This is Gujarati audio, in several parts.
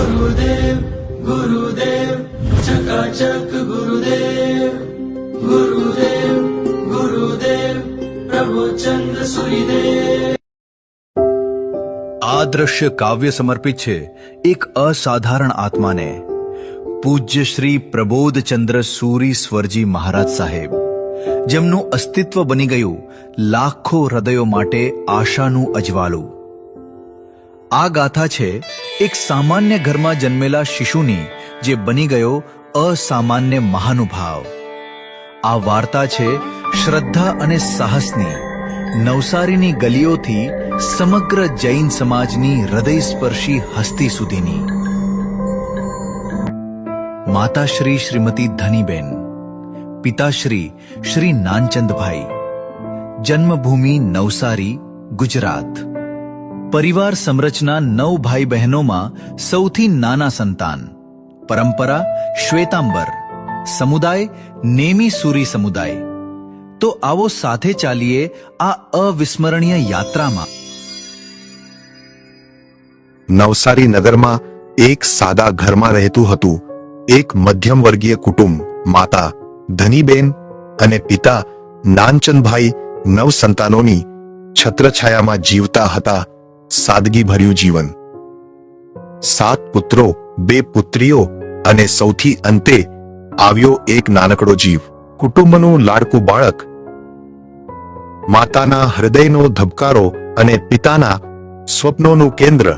गुरुदेव गुरुदेव चकाचक गुरुदेव गुरुदेव गुरुदेव प्रभुचंद्र सूर्यदेव। આ દ્રશ્ય કાવ્ય સમર્પિત છે એક અસાધારણ આત્માને, પૂજ્ય શ્રી પ્રબોધચંદ્ર સૂરી સ્વરજી મહારાજ સાહેબ, જેમનું અસ્તિત્વ બની ગયું લાખો હૃદયો માટે આશાનું અજવાળું। આ ગાથા છે એક સામાન્ય ઘરમાં જન્મેલા શિશુની, જે બની ગયો અસામાન્ય મહાનુભાવ। આ વાર્તા છે શ્રદ્ધા અને સાહસની, નવસારીની ગલીઓથી સમગ્ર જૈન સમાજની હૃદયસ્પર્શી હસ્તી સુધીની। માતાશ્રી શ્રીમતી ધનીબેન, પિતાશ્રી શ્રી નાનચંદભાઈ, જન્મભૂમિ નવસારી, ગુજરાત। પરિવાર સંરચના 9 ભાઈ બહેનોમાં સૌથી નાના સંતાન, પરંપરા શ્વેતાંબર, સમુદાય નેમી સૂરી સમુદાય। તો આવો સાથે ચાલીએ આ અવિસ્મરણીય યાત્રામાં। નવસારી નગરમાં એક સાદા ઘરમાં રહેતું હતું એક મધ્યમ વર્ગીય કુટુંબ। માતા ધનીબેન અને પિતા નાનચંદભાઈ 9 સંતાનોની છત્રછાયામાં જીવતા હતા સાદગીભર્યું જીવન। 7 પુત્રો, 2 પુત્રીઓ અને સૌથી અંતે આવ્યો એક નાનકડો જીવ, કુટુંબનું લાડકું બાળક। માતાના હૃદયનો ધબકારો અને પિતાના સ્વપ્નોનું કેન્દ્ર।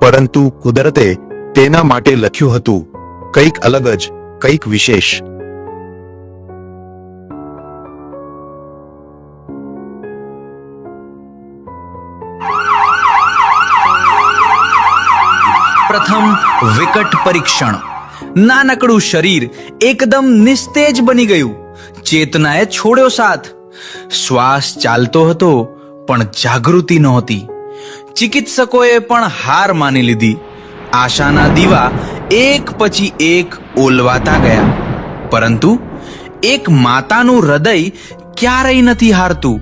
પરંતુ કુદરતે તેના માટે લખ્યું હતું કંઈક અલગ જ, કંઈક વિશેષ। પ્રથમ વિકટ પરીક્ષણ। નાનકડું શરીર એકદમ નિસ્તેજ બની ગયું, ચેતનાએ છોડ્યો સાથ। શ્વાસ ચાલતો હતો પણ જાગૃતિ નહોતી। ચિકિત્સકોએ પણ હાર માની લીધી। આશાના દીવા એક પછી એક ઓલવાતા ગયા, પરંતુ એક માતાનું હૃદય ક્યારેય નથી હારતું।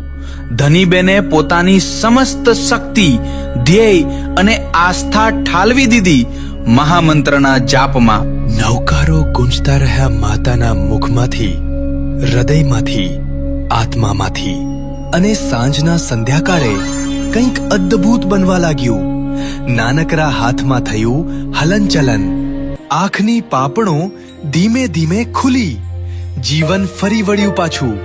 ધનીબેને પોતાની સમસ્ત શક્તિ, ધ્યેય અને આસ્થા ઠાલવી દીધી મહામંત્રના જાપમાં। નવકારો ગુંજતા રહ્યા માતાના મુખમાંથી, હૃદયમાંથી, આત્મામાંથી, અને સાંજના સંધ્યાકાળે કંઈક અદ્ભુત બનવા લાગ્યું। નાનકડા હાથમાં થયું હલનચલન, આંખની પાપણો ધીમે ધીમે ખુલી, જીવન ફરી વળ્યું પાછું।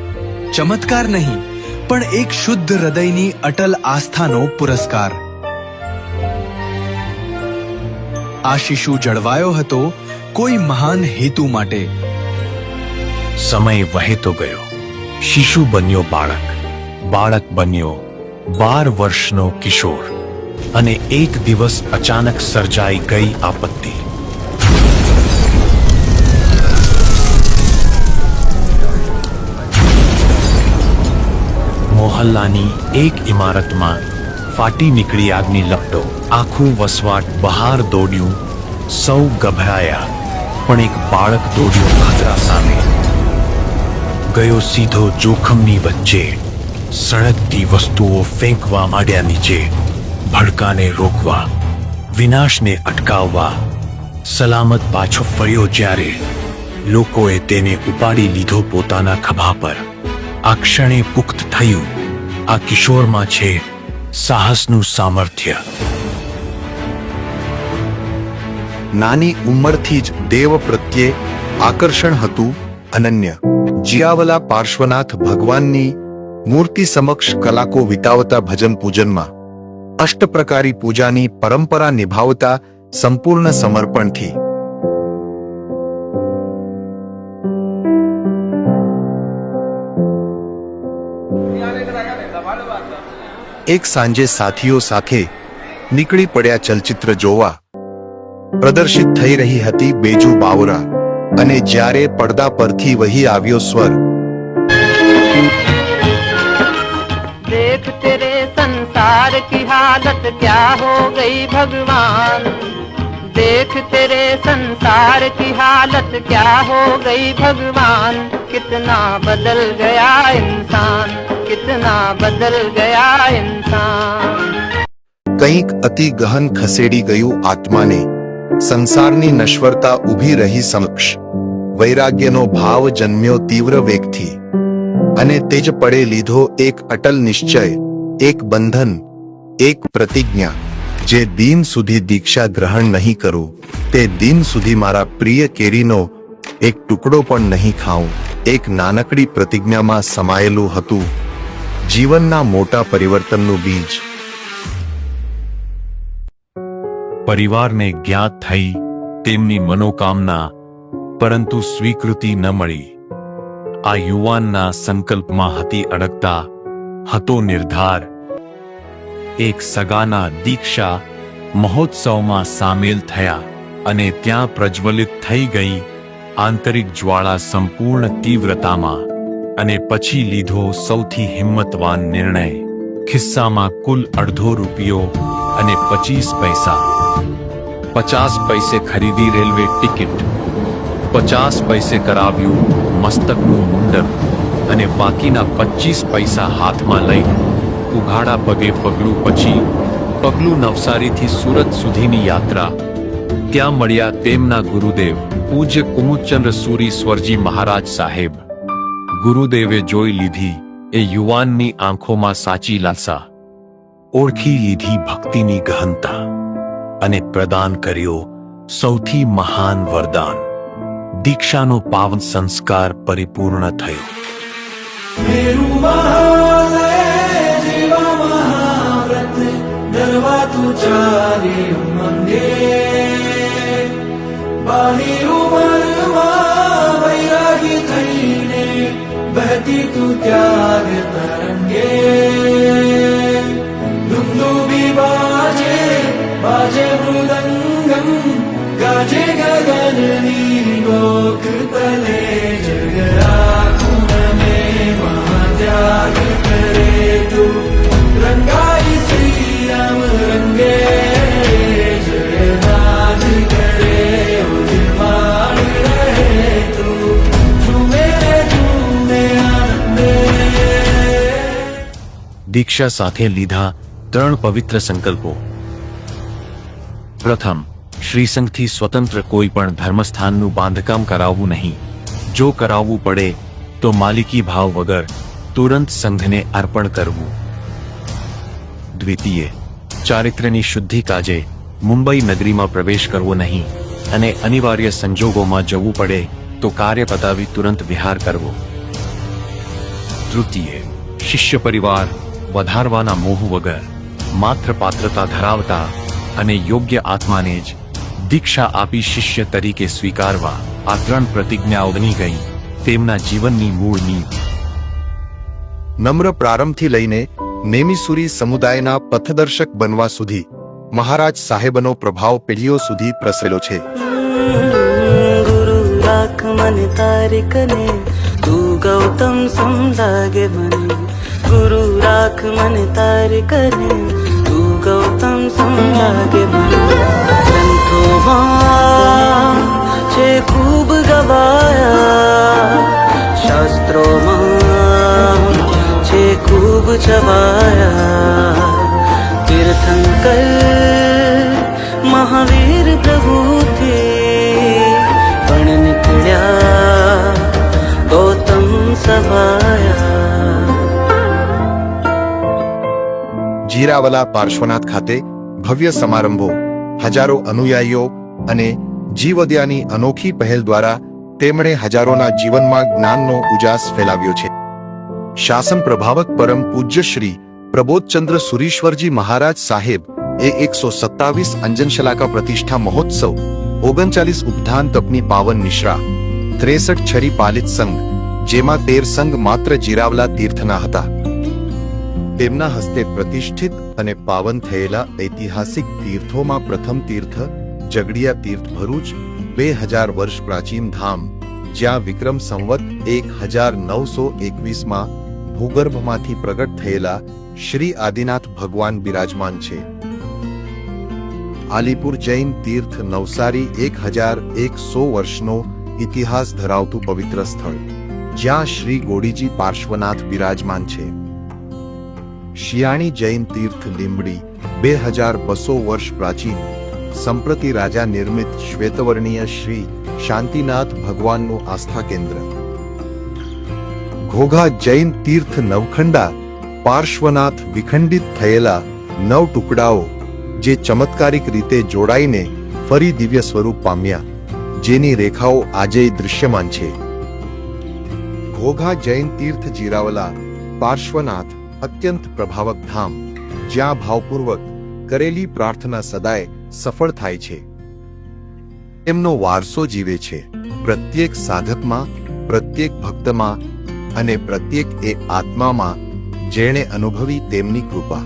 ચમત્કાર નહીં, પણ એક શુદ્ધ હૃદયની અટલ આસ્થાનો પુરસ્કાર। આ શિશુ જળવાયો હતો કોઈ મહાન હેતુ માટે। સમય વહેતો ગયો, શિશુ બન્યો બાળક, બાળક બન્યો 12 વર્ષનો કિશોર, અને એક દિવસ અચાનક સર્જાઈ ગઈ આપત્તિ। મોહલ્લાની એક ઇમારતમાં ફાટી નીકળી આગની લપટો। આખું વસવાટ બહાર દોડ્યું, સૌ ગભરાયા, પણ એક બાળક દોડ્યો ખતરા સામે, ગયો સીધો જોખમની વચ્ચે। સળગતી વસ્તુઓ ફેંકવા માંડ્યા નીચે, ભડકાને રોકવા, વિનાશને અટકાવવા। સલામત પાછો ફર્યો જ્યારે લોકોએ તેને ઉપાડી લીધો પોતાના ખભા પર। આ ક્ષણે પુખ્ત થયું, આ કિશોરમાં છે સાહસનું સામર્થ્ય। નાની ઉંમરથી જ દેવ પ્રત્યે આકર્ષણ હતું અનન્ય। જીયાવલા પાર્શ્વનાથ ભગવાનની મૂર્તિ સમક્ષ કલાકો વિતાવતા ભજન પૂજનમાં, અષ્ટપ્રકારી પૂજાની પરંપરા નિભાવતા સંપૂર્ણ સમર્પણથી। એક સાંજે સાથીઓ સાથે નીકળી પડ્યા ચલચિત્ર જોવા। પ્રદર્શિત થઈ રહી હતી બેજુ બાવરા, અને જ્યારે પડદા પરથી વહી આવ્યો સ્વર, देख तेरे संसार की हालत क्या हो गई भगवान, देख तेरे संसार की हालत क्या हो गई भगवान, कितना बदल गया इंसान, कितना बदल गया इंसान। કંઈક અતિ ગહન ખસેડી ગયું આત્માને, સંસારની નશ્વરતા ઊભી રહી સમક્ષ. વૈરાગ્યનો ભાવ જન્મ્યો તીવ્ર વેગથી, અને તે જ પડે લીધો એક અટલ નિશ્ચય, એક બંધન, એક પ્રતિજ્ઞા. જે દિન સુધી દીક્ષા ગ્રહણ નહીં કરું, તે દિન સુધી મારા પ્રિય કેરીનો એક ટુકડો પણ નહીં ખાઉં. એક નાનકડી પ્રતિજ્ઞામાં સમાયેલું હતું જીવનના મોટા પરિવર્તનનું બીજ. પરિવારને જ્ઞાત થઈ તેમની મનોકામના, પરંતુ સ્વીકૃતિ ન મળી. આ યુવાનના સંકલ્પમાં હતી અડગતા, હતો નિર્ધાર. એક સગાના દીક્ષા મહોત્સવમાં સામેલ થયા, અને ત્યાં પ્રજ્વલિત થઈ ગઈ આંતરિક જ્વાળા સંપૂર્ણ તીવ્રતામાં. અને પછી લીધો સૌથી હિંમતવાન નિર્ણય. ખિસ્સામાં કુલ ₹2.5 અને 25 પૈસા. 50 પૈસે ખરીદી રેલવે ટિકિટ, 50 પૈસે કરાવ્યું મસ્તકનું મુંડન, અને બાકીના 25 પૈસા હાથમાં લઈ ઉઘાડા પગે પગલું પછી પગલું નવસારીથી સુરત સુધીની યાત્રા. ત્યાં મળ્યા તેમના ગુરુદેવ પૂજ્ય કુમુદચંદ્ર સુરી સ્વરજી મહારાજ સાહેબ. ગુરુદેવે જોઈ લીધી એ યુવાનની આંખોમાં સાચી લાલસા, ઓળખી લીધી ભક્તિની ગહનતા, અને પ્રદાન કર્યો સૌથી મહાન વરદાન. દીક્ષાનો પાવન સંસ્કાર પરિપૂર્ણ થયો. મેરુ મહાલય જેવા મહાવ્રત ધરવા તું ચાલે ઉમંગે. બાલી ઉંમરમાં વૈરાગી થઈને બહતી તું ત્યાગ તરંગે. ધુમધુમી બાજે બાજે મૃદંગમ, ગાજે ગગનની ગોખ તલે. જગ આખું નમે મહાત્યાગ કરે તું, રંગાઈ શ્રી રામ રંગે. જયનાથ કરે ઉજવાળ રહે તું, ઝૂમે ઝૂમે આનંદે. દીક્ષા સાથે લીધા 3 પવિત્ર સંકલ્પો. પ્રથમ, શ્રીસંઘથી સ્વતંત્ર કોઈ પણ ધર્મસ્થાનનું બાંધકામ કરાવવું નહીં. જો કરાવવું પડે તો માલિકી ભાવ વગર તુરંત સંઘને અર્પણ કરવું. દ્વિતીય, ચારિત્ર્યની શુદ્ધિ કાજે મુંબઈ નગરીમાં પ્રવેશ કરવો નહીં, અને અનિવાર્ય સંજોગોમાં જવું પડે તો કાર્ય પતાવી તુરંત વિહાર કરવો. તૃતીય, શિષ્ય પરિવાર વધારવાના મોહ વગર માત્ર પાત્રતા ધરાવતા અને યોગ્ય આત્માને જ દીક્ષા આપી શિષ્ય તરીકે સ્વીકારવા. આ 3 પ્રતિજ્ઞાઓ બની ગઈ તેમના જીવનની મૂળ નીવ. નમ્ર પ્રારંભથી લઈને નેમિસુરી સમુદાયના પથદર્શક બનવા સુધી મહારાજ સાહેબનો પ્રભાવ પેઢીઓ સુધી પ્રસરેલો છે. ગુરુ રાખ મને તારિકને, તું ગૌતમ સમલાગે મને. ગુરુ રાખ મને તારિકને, તું ગૌતમ સમલાગે મને. ગ્રંથોમાં છે ખૂબ ગવાયા, શાસ્ત્રોમાં છે ખૂબ છવાયા. તીર્થંકર મહાવીર પ્રભુથી પણ નીકળ્યા ગૌતમ સવાયા. જીરાવલા પાર્શ્વનાથ ખાતે ભવ્ય સમારંભો, હજારો અનુયાયીઓ અને જીવદયાની અનોખી પહેલ દ્વારા તેમણે હજારોના જીવનમાં જ્ઞાનનો ઉજાસ ફેલાવ્યો છે. શાસન પ્રભાવક પરમ પૂજ્ય શ્રી પ્રબોધચંદ્ર સુરીશ્વરજી મહારાજ સાહેબ એ 127 અંજનશલાકા પ્રતિષ્ઠા મહોત્સવ, 39 ઉપધાન તપની પાવન નિશ્રા, 63 છરી પાલિત સંઘ, જેમાં 13 સંઘ માત્ર જીરાવલા તીર્થના હતા. તેમના હસ્તે પ્રતિષ્ઠિત અને પાવન થયેલા ઐતિહાસિક તીર્થોમાં પ્રથમ તીર્થ જગડિયા તીર્થ ભરૂચ, 2000 વર્ષ પ્રાચીન ધામ, જ્યાં વિક્રમ સંવત 1921માં ભૂગર્ભમાંથી પ્રગટ થયેલા શ્રી આદિનાથ ભગવાન બિરાજમાન છે. આલીપુર જૈન તીર્થ નવસારી 1100 વર્ષનો ઇતિહાસ ધરાવતું પવિત્ર સ્થળ, જ્યાં શ્રી ગોડીજી પાર્શ્વનાથ બિરાજમાન છે. શિયાણી જૈન તીર્થ લીંબડી 2200 વર્ષ પ્રાચીન, સંપ્રતિ રાજા નિર્મિત શ્વેતવર્ણીય શ્રી શાંતિનાથ ભગવાનનું આસ્થા કેન્દ્ર. ઘોઘા જૈન તીર્થ નવખંડા પાર્શ્વનાથ વિખંડિત થયેલા 9 ટુકડાઓ જે ચમત્કારિક રીતે જોડાઈને ફરી દિવ્ય સ્વરૂપ પામ્યા, જેની રેખાઓ આજે દૃશ્યમાન છે. ઘોઘા જૈન તીર્થ જીરાવલા પાર્શ્વનાથ અત્યંત પ્રભાવક ધામ, જ્યાં ભાવપૂર્વક કરેલી પ્રાર્થના સદાય સફળ થાય છે. એમનો વારસો જીવે છે પ્રત્યેક સાધકમાં, પ્રત્યેક ભક્તમાં અને પ્રત્યેક એ આત્મામાં જેણે અનુભવી તેમની કૃપા.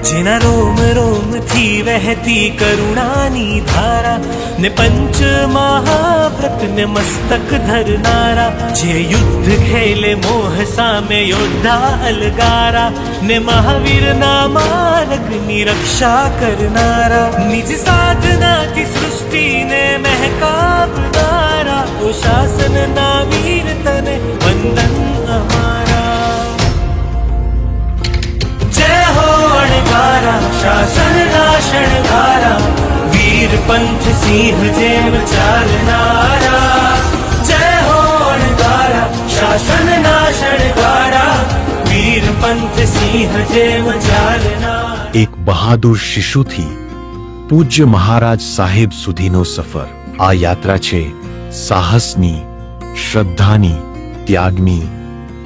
જેના રોમ રોમ થી વહેતી કરુણાની ધારા ને પંચ મહાવ્રત ને મસ્તક ધરનારા, જે યુદ્ધ ખેલે મોહ સામે યોદ્ધા અલગારા ને મહાવીર ના માર્ગની રક્ષા કરનારા, નિજ સાધનાથી સૃષ્ટિને મહેકાવનારા, ઓ શાસન ના વીર તને વંદન અમારા. જય હો અણગારા શાસન ના શણગારા, વીર પંથ સિંહ જેમ ચાલનારા. જય હો અણગારા શાસન ના શણગારા, વીર પંથ સિંહ જેમ ચાલનારા. એક બહાદુર શિશુથી પૂજ્ય મહારાજ સાહેબ સુધીનો સફર. આ યાત્રા છે સાહસની, શ્રદ્ધાની, ત્યાગની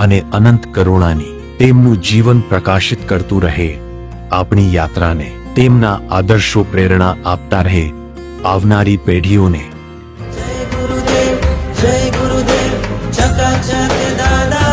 અને અનંત કરુણાની. તેમનું જીવન પ્રકાશિત કરતું રહે આપણી યાત્રાને. તેમના આદર્શો પ્રેરણા આપતા રહે આવનારી પેઢીઓને. જય ગુરુદેવ ચકાચક દાદા.